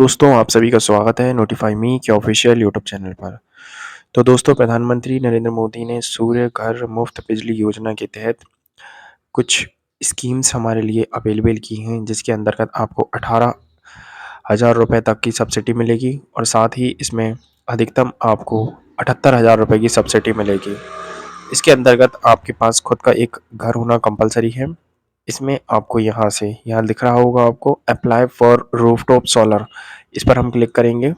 दोस्तों, आप सभी का स्वागत है नोटिफाई मी के ऑफिशियल यूट्यूब चैनल पर। तो दोस्तों, प्रधानमंत्री नरेंद्र मोदी ने सूर्य घर मुफ्त बिजली योजना के तहत कुछ स्कीम्स हमारे लिए अवेलेबल की हैं, जिसके अंतर्गत आपको 18,000 रुपये तक की सब्सिडी मिलेगी और साथ ही इसमें अधिकतम आपको 78,000 रुपये की सब्सिडी मिलेगी। इसके अंतर्गत आपके पास खुद का एक घर होना कंपलसरी है। इसमें आपको यहाँ दिख रहा होगा आपको अप्लाई फॉर रूफटॉप सोलर, इस पर हम क्लिक करेंगे।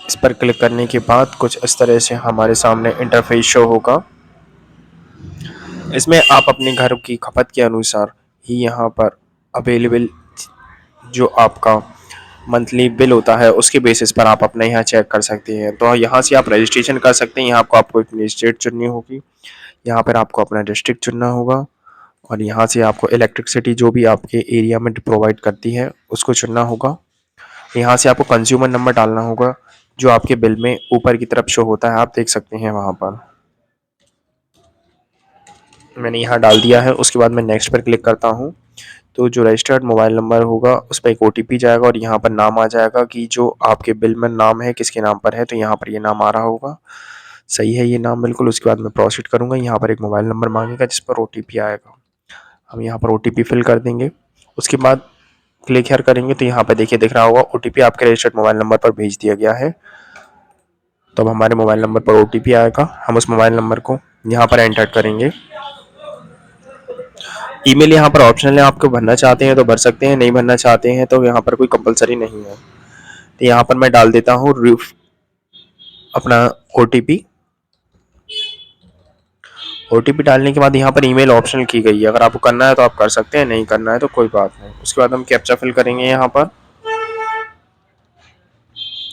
इस पर क्लिक करने के बाद कुछ इस तरह से हमारे सामने इंटरफेस शो होगा। इसमें आप अपने घर की खपत के अनुसार ही यहाँ पर अवेलेबल जो आपका मंथली बिल होता है उसके बेसिस पर आप अपने यहाँ चेक कर सकते हैं। तो यहाँ से आप रजिस्ट्रेशन कर सकते हैं। यहाँ आपको अपनी स्टेट चुननी होगी, यहाँ पर आपको अपना डिस्ट्रिक्ट चुनना होगा और यहाँ से आपको इलेक्ट्रिसिटी जो भी आपके एरिया में प्रोवाइड करती है उसको चुनना होगा। यहाँ से आपको कंज्यूमर नंबर डालना होगा जो आपके बिल में ऊपर की तरफ शो होता है, आप देख सकते हैं वहाँ पर। मैंने यहाँ डाल दिया है। उसके बाद मैं नेक्स्ट पर क्लिक करता हूँ तो जो रजिस्टर्ड मोबाइल नंबर होगा उस पर एक OTP जाएगा और यहाँ पर नाम आ जाएगा कि जो आपके बिल में नाम है किसके नाम पर है। तो यहाँ पर ये नाम आ रहा होगा, सही है ये नाम बिल्कुल। उसके बाद मैं प्रोसीड करूँगा। यहाँ पर एक मोबाइल नंबर मांगेगा जिस पर OTP आएगा, हम यहाँ पर OTP फिल कर देंगे। उसके बाद क्लिक हियर करेंगे तो यहाँ पर देखिए दिख रहा होगा OTP आपके रजिस्टर्ड मोबाइल नंबर पर भेज दिया गया है। तो अब हमारे मोबाइल नंबर पर OTP आएगा, हम उस मोबाइल नंबर को यहाँ पर एंटर करेंगे। ईमेल यहाँ पर ऑप्शनल है, आपको भरना चाहते हैं तो भर सकते हैं, नहीं भरना चाहते हैं तो यहाँ पर कोई कंपलसरी नहीं है। तो यहाँ पर मैं डाल देता हूँ अपना OTP डालने के बाद यहाँ पर ईमेल ऑप्शनल की गई है। अगर आपको करना है तो आप कर सकते हैं, नहीं करना है तो कोई बात नहीं। उसके बाद हम कैप्चा फिल करेंगे। यहाँ पर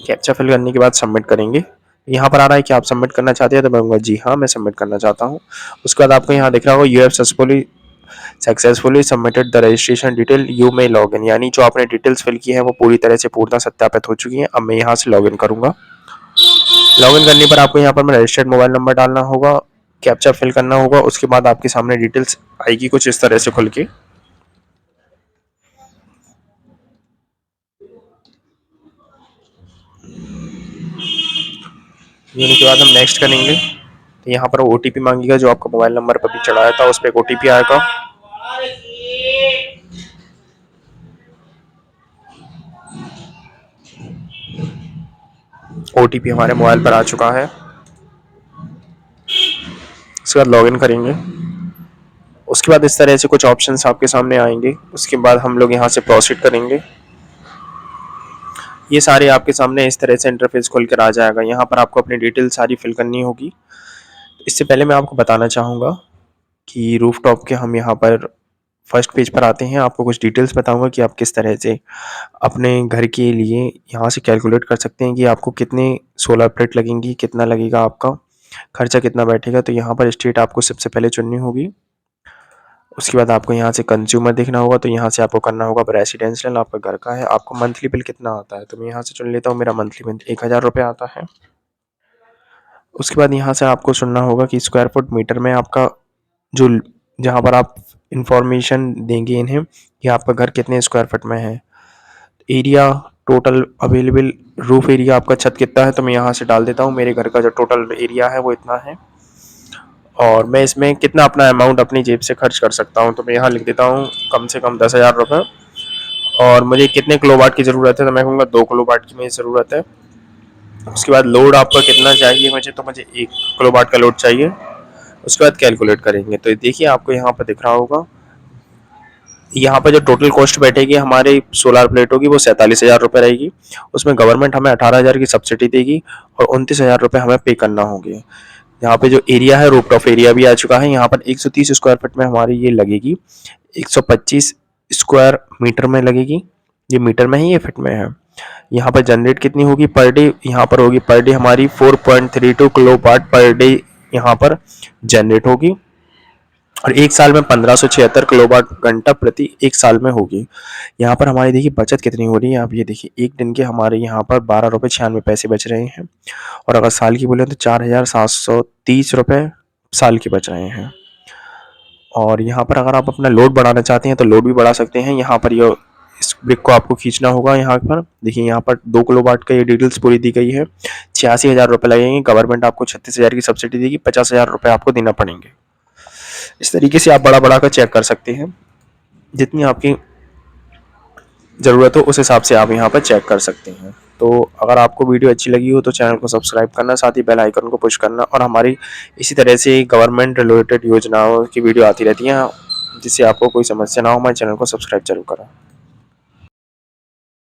कैप्चा फिल करने के बाद सबमिट करेंगे। यहाँ पर आ रहा है कि आप सबमिट करना चाहते हैं तो मैं कहूँगा जी हाँ, मैं सबमिट करना चाहता हूँ। उसके बाद आपको यहाँ दिख रहा होगा you have successfully submitted the registration detail, you may log in, यानी जो आपने डिटेल्स फिल की है वो पूरी तरह से पूर्णतः सत्यापित हो चुकी हैं। अब मैं यहाँ से लॉग इन करूँगा। लॉग इन करने पर आपको यहाँ पर मैं रजिस्टर्ड मोबाइल नंबर डालना होगा, कैप्चा फिल करना होगा। उसके बाद आपके सामने डिटेल्स आएगी कुछ इस तरह से खुल के। होने के बाद हम नेक्स्ट करेंगे तो यहाँ पर OTP मांगेगा जो आपका मोबाइल नंबर पर भी चढ़ाया था, उस पर एक OTP आएगा। OTP हमारे मोबाइल पर आ चुका है। उसके बाद लॉगिन करेंगे। उसके बाद इस तरह से कुछ ऑप्शंस आपके सामने आएंगे। उसके बाद हम लोग यहाँ से प्रोसीड करेंगे। ये सारे आपके सामने इस तरह से इंटरफेस खुल कर आ जाएगा। यहाँ पर आपको अपनी डिटेल सारी फिल करनी होगी। इससे पहले मैं आपको बताना चाहूँगा कि रूफटॉप के हम यहाँ पर फर्स्ट पेज पर आते हैं। आपको कुछ डिटेल्स बताऊंगा कि आप किस तरह से अपने घर के लिए यहाँ से कैलकुलेट कर सकते हैं कि आपको कितने सोलर प्लेट लगेंगी, कितना लगेगा, आपका खर्चा कितना बैठेगा। तो यहाँ पर स्टेट आपको सबसे पहले चुननी होगी। उसके बाद आपको यहाँ से कंज्यूमर देखना होगा, तो यहाँ से आपको करना होगा रेसिडेंशियल, आपका घर का है। आपको मंथली बिल कितना आता है तो मैं यहाँ से चुन लेता हूँ, मेरा मंथली बिल 1,000 रुपये आता है। उसके बाद यहाँ से आपको चुनना होगा कि स्क्वायर फुट मीटर में आपका जो जहाँ पर आप इंफॉर्मेशन देंगे इन्हें कि आपका घर कितने स्क्वायर फुट में है। Area total available roof area आपका छत कितना है तो मैं यहाँ से डाल देता हूँ मेरे घर का जो टोटल एरिया है वो इतना है और मैं इसमें कितना अपना अमाउंट अपनी जेब से खर्च कर सकता हूँ। तो मैं यहाँ लिख देता हूँ कम से कम 10,000 रुपये। और मुझे कितने किलोवाट की ज़रूरत है तो मैं कहूँगा 2 किलोवाट की मुझे ज़रूरत है। उसके बाद लोड आपका कितना चाहिए मुझे, तो मुझे 1 किलोवाट का लोड चाहिए। उसके बाद कैलकुलेट करेंगे तो देखिए आपको यहाँ पर दिख रहा होगा, यहाँ पर जो टोटल कॉस्ट बैठेगी हमारे सोलर प्लेटों की वो 47,000 रुपये रहेगी। उसमें गवर्नमेंट हमें 18,000 की सब्सिडी देगी और 29,000 रुपये हमें पे करना होंगे। यहाँ पे जो एरिया है रूफटॉप एरिया भी आ चुका है। यहाँ पर 130 स्क्वायर फीट में हमारी ये लगेगी, 125 स्क्वायर मीटर में लगेगी। ये मीटर में है, ये फिट में है। यहाँ पर जनरेट कितनी होगी पर डे, यहाँ पर होगी पर डे हमारी 4.32 किलोवाट पर डे यहाँ पर जनरेट होगी और एक साल में 1576 किलोवाट घंटा प्रति एक साल में होगी। यहाँ पर हमारी देखिए बचत कितनी हो रही है, आप ये देखिए एक दिन के हमारे यहाँ पर 12 रुपये 96 पैसे बच रहे हैं और अगर साल की बोले तो 4,730 रुपये साल के बच रहे हैं। और यहाँ पर अगर आप अपना लोड बढ़ाना चाहते हैं तो लोड भी बढ़ा सकते हैं। यहाँ पर ये इस ब्रिक को आपको खींचना होगा। यहाँ पर देखिए, यहाँ पर 2 किलोवाट का ये डिटेल्स पूरी दी गई है। 86,000 रुपये लगेंगे। गवर्नमेंट आपको 36,000 की सब्सिडी देगी, 50,000 रुपये आपको देना पड़ेंगे। इस तरीके से आप बड़ा कर चेक कर सकते हैं। जितनी आपकी ज़रूरत हो उस हिसाब से आप यहाँ पर चेक कर सकते हैं। तो अगर आपको वीडियो अच्छी लगी हो तो चैनल को सब्सक्राइब करना, साथ ही बेल आइकन को पुश करना, और हमारी इसी तरह से गवर्नमेंट रिलेटेड योजनाओं की वीडियो आती रहती हैं। जिससे आपको कोई समस्या ना हो, हमारे चैनल को सब्सक्राइब जरूर करें।